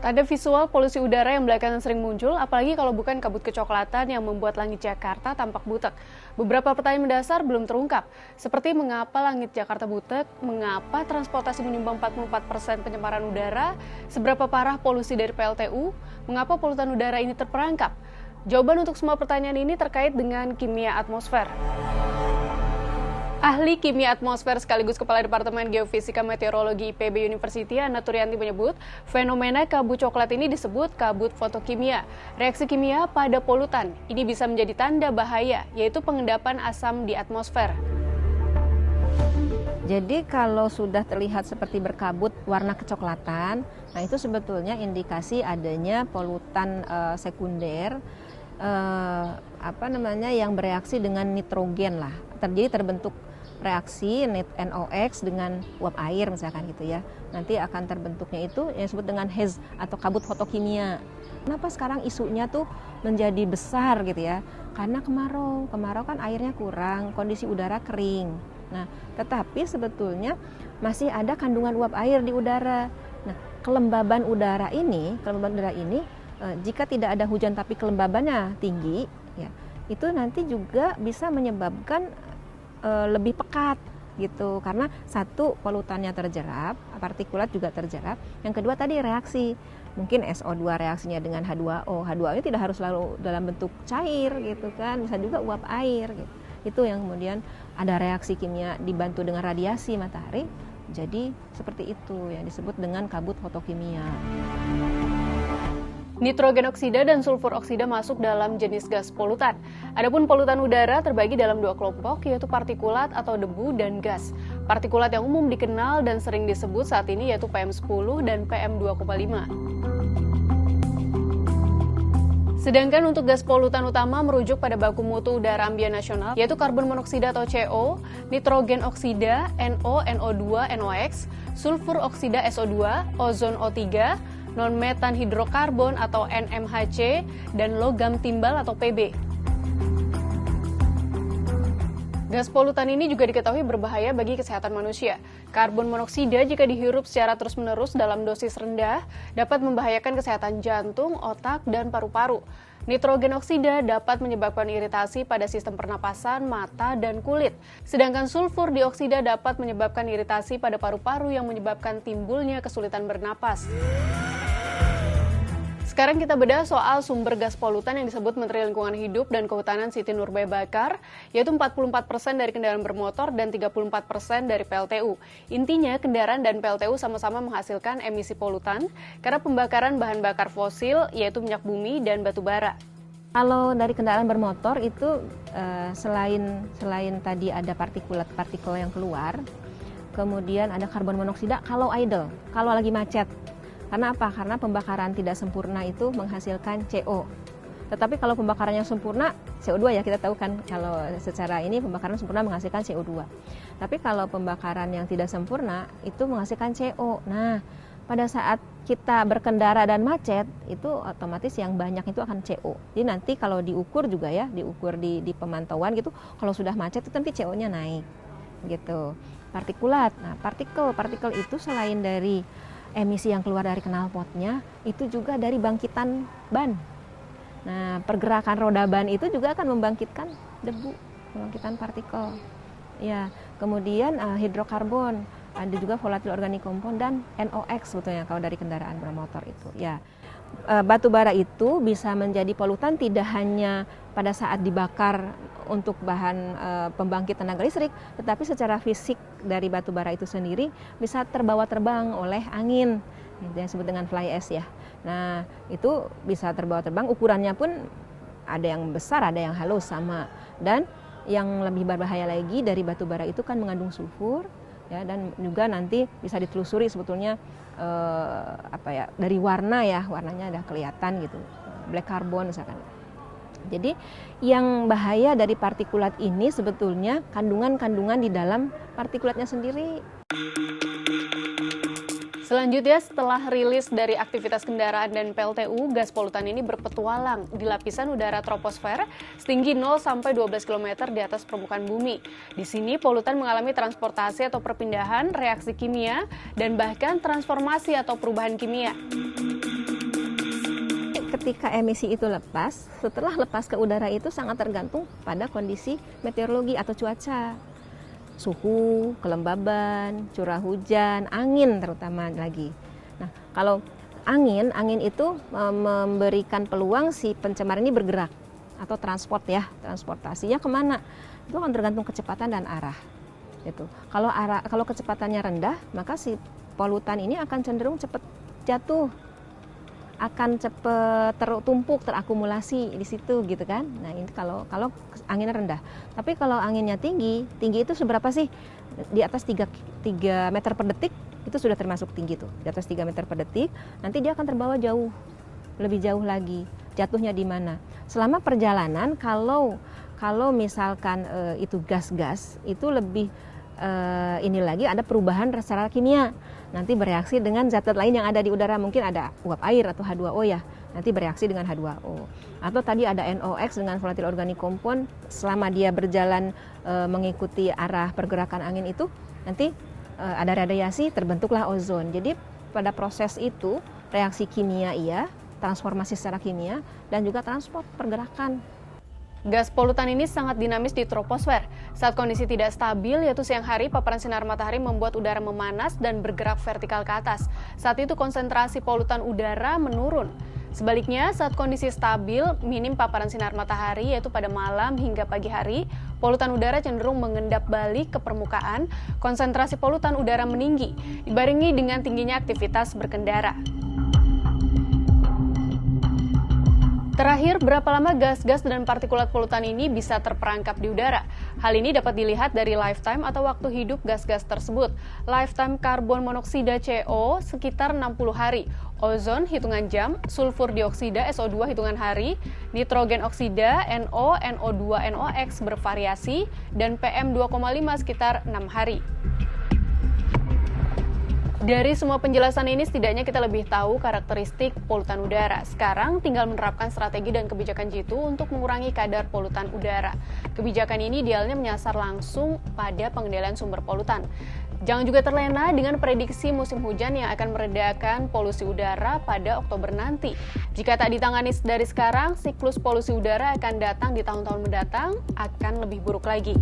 Ada visual polusi udara yang belakangan sering muncul, apalagi kalau bukan kabut kecoklatan yang membuat langit Jakarta tampak butek. Beberapa pertanyaan mendasar belum terungkap, seperti mengapa langit Jakarta butek, mengapa transportasi menyumbang 44% pencemaran udara, seberapa parah polusi dari PLTU, mengapa polutan udara ini terperangkap. Jawaban untuk semua pertanyaan ini terkait dengan kimia atmosfer. Ahli kimia atmosfer sekaligus Kepala Departemen Geofisika Meteorologi IPB University, Ana Turyanti menyebut, fenomena kabut coklat ini disebut kabut fotokimia. Reaksi kimia pada polutan ini bisa menjadi tanda bahaya, yaitu pengendapan asam di atmosfer. Jadi kalau sudah terlihat seperti berkabut warna kecoklatan, nah itu sebetulnya indikasi adanya polutan sekunder yang bereaksi dengan nitrogen lah. Terbentuk reaksi NOx dengan uap air misalkan gitu ya. Nanti akan terbentuknya itu yang disebut dengan haze atau kabut fotokimia. Kenapa sekarang isunya tuh menjadi besar gitu ya? Karena kemarau kan airnya kurang, kondisi udara kering. Nah, tetapi sebetulnya masih ada kandungan uap air di udara. Nah, kelembaban udara ini jika tidak ada hujan tapi kelembabannya tinggi, ya, itu nanti juga bisa menyebabkan lebih pekat gitu, karena satu polutannya terjerap, partikulat juga terjerap. Yang kedua tadi reaksi, mungkin SO2 reaksinya dengan H2O. H2O ini tidak harus selalu dalam bentuk cair gitu kan, bisa juga uap air gitu. Itu yang kemudian ada reaksi kimia dibantu dengan radiasi matahari. Jadi seperti itu yang disebut dengan kabut fotokimia. Nitrogen oksida dan sulfur oksida masuk dalam jenis gas polutan. Adapun polutan udara terbagi dalam dua kelompok, yaitu partikulat atau debu dan gas. Partikulat yang umum dikenal dan sering disebut saat ini yaitu PM10 dan PM2,5. Sedangkan untuk gas polutan utama merujuk pada baku mutu udara ambien nasional, yaitu karbon monoksida atau CO, nitrogen oksida, NO, NO2, NOx, sulfur oksida SO2, ozon O3, non-metan hidrokarbon atau NMHC, dan logam timbal atau PB. Gas polutan ini juga diketahui berbahaya bagi kesehatan manusia. Karbon monoksida jika dihirup secara terus-menerus dalam dosis rendah dapat membahayakan kesehatan jantung, otak, dan paru-paru. Nitrogen oksida dapat menyebabkan iritasi pada sistem pernapasan, mata, dan kulit. Sedangkan sulfur dioksida dapat menyebabkan iritasi pada paru-paru yang menyebabkan timbulnya kesulitan bernapas. Sekarang kita bedah soal sumber gas polutan yang disebut Menteri Lingkungan Hidup dan Kehutanan Siti Nurbaya Bakar, yaitu 44% dari kendaraan bermotor dan 34% dari PLTU. Intinya, kendaraan dan PLTU sama-sama menghasilkan emisi polutan karena pembakaran bahan bakar fosil, yaitu minyak bumi dan batu bara. Kalau dari kendaraan bermotor itu selain tadi ada partikel yang keluar, kemudian ada karbon monoksida kalau idle, kalau lagi macet. Karena apa? Karena pembakaran tidak sempurna itu menghasilkan CO. Tetapi kalau pembakarannya sempurna, CO2 ya kita tahu kan, kalau secara ini pembakaran sempurna menghasilkan CO2. Tapi kalau pembakaran yang tidak sempurna itu menghasilkan CO. Nah, pada saat kita berkendara dan macet, itu otomatis yang banyak itu akan CO. Jadi nanti kalau diukur juga ya, diukur di pemantauan gitu, kalau sudah macet itu nanti CO-nya naik. Gitu. Partikulat. Nah, partikel itu selain dari emisi yang keluar dari knalpotnya, itu juga dari bangkitan ban. Nah, pergerakan roda ban itu juga akan membangkitkan debu, membangkitkan partikel. Ya, kemudian hidrokarbon, ada juga volatile organic compound dan NOx sebetulnya kalau dari kendaraan bermotor itu. Ya, batu bara itu bisa menjadi polutan tidak hanya pada saat dibakar untuk bahan pembangkit tenaga listrik, tetapi secara fisik dari batu bara itu sendiri bisa terbawa terbang oleh angin, yang disebut dengan fly ash ya. Nah, itu bisa terbawa terbang, ukurannya pun ada yang besar, ada yang halus sama. Dan yang lebih berbahaya lagi dari batu bara itu kan mengandung sulfur, ya, dan juga nanti bisa ditelusuri sebetulnya dari warnanya ada kelihatan gitu, black carbon misalkan. Jadi yang bahaya dari partikulat ini sebetulnya kandungan-kandungan di dalam partikulatnya sendiri. Selanjutnya, setelah rilis dari aktivitas kendaraan dan PLTU, gas polutan ini berpetualang di lapisan udara troposfer setinggi 0-12 km di atas permukaan bumi. Di sini, polutan mengalami transportasi atau perpindahan, reaksi kimia, dan bahkan transformasi atau perubahan kimia. Ketika emisi itu lepas, setelah lepas ke udara itu sangat tergantung pada kondisi meteorologi atau cuaca. Suhu, kelembaban, curah hujan, angin terutama lagi. Nah, kalau angin itu memberikan peluang si pencemar ini bergerak atau transportasinya kemana? Itu akan tergantung kecepatan dan arah. Gitu. Kalau kecepatannya rendah, maka si polutan ini akan cenderung cepat jatuh, akan cepat tertumpuk, terakumulasi di situ gitu kan. Nah, ini kalau anginnya rendah. Tapi kalau anginnya tinggi itu seberapa sih? Di atas 3 meter per detik itu sudah termasuk tinggi tuh. Di atas 3 meter per detik, nanti dia akan terbawa jauh, lebih jauh lagi. Jatuhnya di mana? Selama perjalanan kalau misalkan itu gas-gas itu lebih ini lagi ada perubahan secara kimia. Nanti bereaksi dengan zat-zat lain yang ada di udara, mungkin ada uap air atau H2O ya, nanti bereaksi dengan H2O. Atau tadi ada NOx dengan volatile organic compound, selama dia berjalan mengikuti arah pergerakan angin itu, nanti ada radiasi, terbentuklah ozon. Jadi pada proses itu, reaksi kimia iya, transformasi secara kimia, dan juga transport pergerakan. Gas polutan ini sangat dinamis di troposfer. Saat kondisi tidak stabil, yaitu siang hari, paparan sinar matahari membuat udara memanas dan bergerak vertikal ke atas. Saat itu konsentrasi polutan udara menurun. Sebaliknya, saat kondisi stabil, minim paparan sinar matahari, yaitu pada malam hingga pagi hari, polutan udara cenderung mengendap balik ke permukaan, konsentrasi polutan udara meninggi, dibarengi dengan tingginya aktivitas berkendara. Terakhir, berapa lama gas-gas dan partikulat polutan ini bisa terperangkap di udara? Hal ini dapat dilihat dari lifetime atau waktu hidup gas-gas tersebut. Lifetime karbon monoksida CO sekitar 60 hari, ozon hitungan jam, sulfur dioksida SO2 hitungan hari, nitrogen oksida NO, NO2, NOx bervariasi, dan PM2,5 sekitar 6 hari. Dari semua penjelasan ini, setidaknya kita lebih tahu karakteristik polutan udara. Sekarang tinggal menerapkan strategi dan kebijakan jitu untuk mengurangi kadar polutan udara. Kebijakan ini idealnya menyasar langsung pada pengendalian sumber polutan. Jangan juga terlena dengan prediksi musim hujan yang akan meredakan polusi udara pada Oktober nanti. Jika tak ditangani dari sekarang, siklus polusi udara akan datang di tahun-tahun mendatang akan lebih buruk lagi.